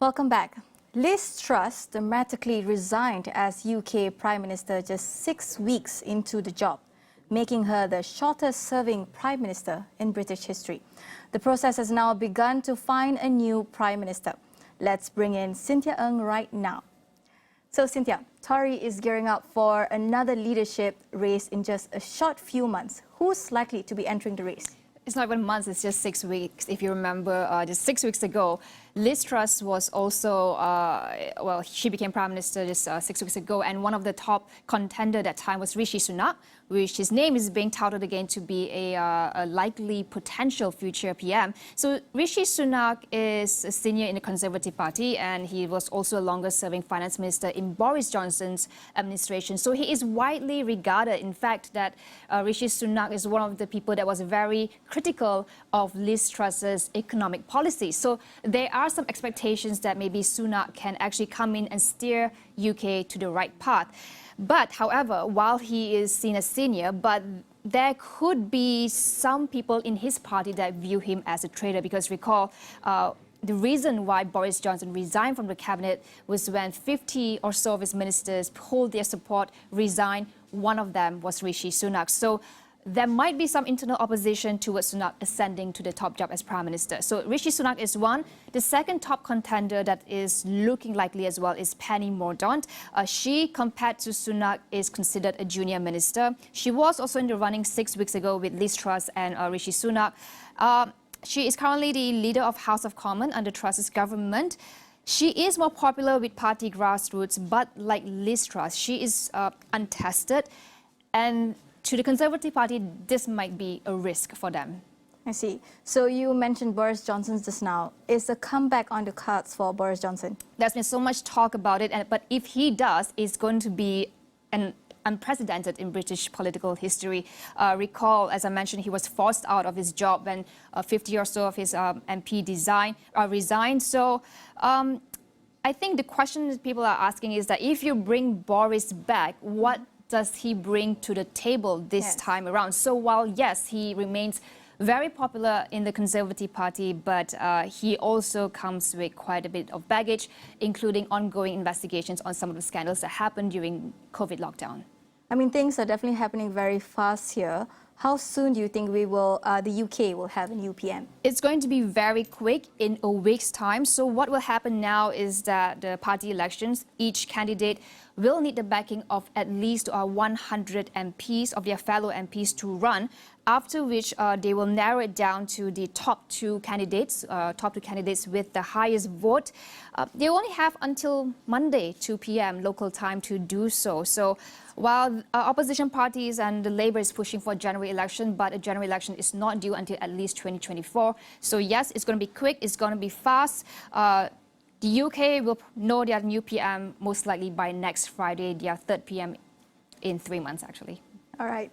Welcome back. Liz Truss dramatically resigned as UK Prime Minister just 6 weeks into the job, making her the shortest-serving Prime Minister in British history. The process has now begun to find a new Prime Minister. Let's bring in Cynthia Ng right now. So Cynthia, Tory is gearing up for another leadership race in just a short few months. Who's likely to be entering the race? It's not even months, it's just 6 weeks. If you remember, just 6 weeks ago, Liz Truss was also, she became Prime Minister just 6 weeks ago, and one of the top contenders at that time was Rishi Sunak, which his name is being touted again to be a likely potential future PM. So Rishi Sunak is a senior in the Conservative Party, and he was also a longer-serving Finance Minister in Boris Johnson's administration. So he is widely regarded, in fact, that Rishi Sunak is one of the people that was very critical of Liz Truss's economic policy. So there are some expectations that maybe Sunak can actually come in and steer UK to the right path. But, however, while he is seen as senior, but there could be some people in his party that view him as a traitor, because recall, the reason why Boris Johnson resigned from the cabinet was when 50 or so of his ministers pulled their support, resigned. One of them was Rishi Sunak. So there might be some internal opposition towards Sunak ascending to the top job as Prime Minister. So Rishi Sunak is one. The second top contender that is looking likely as well is Penny Mordaunt. She, compared to Sunak, is considered a junior minister. She was also in the running 6 weeks ago with Liz Truss and Rishi Sunak. She is currently the leader of House of Commons under Truss's government. She is more popular with party grassroots, but like Liz Truss, she is untested. And to the Conservative Party, this might be a risk for them. I see. So you mentioned Boris Johnson just now. Is a comeback on the cards for Boris Johnson? There's been so much talk about it, but if he does, it's going to be unprecedented in British political history. Recall, as I mentioned, he was forced out of his job when 50 or so of his MP resigned. So I think the question that people are asking is that if you bring Boris back, what does he bring to the table this time around? So while, yes, he remains very popular in the Conservative Party, but he also comes with quite a bit of baggage, including ongoing investigations on some of the scandals that happened during COVID lockdown. I mean, things are definitely happening very fast here. How soon do you think the UK will have a new PM? It's going to be very quick, in a week's time. So what will happen now is that the party elections, each candidate will need the backing of at least 100 MPs, of their fellow MPs, to run, after which they will narrow it down to the top two candidates with the highest vote. They only have until Monday, 2 p.m. local time to do so. So while opposition parties and the Labour is pushing for a general election, but a general election is not due until at least 2024. So yes, it's going to be quick, it's going to be fast. The UK will know their new PM most likely by next Friday, their third PM in 3 months, actually. All right.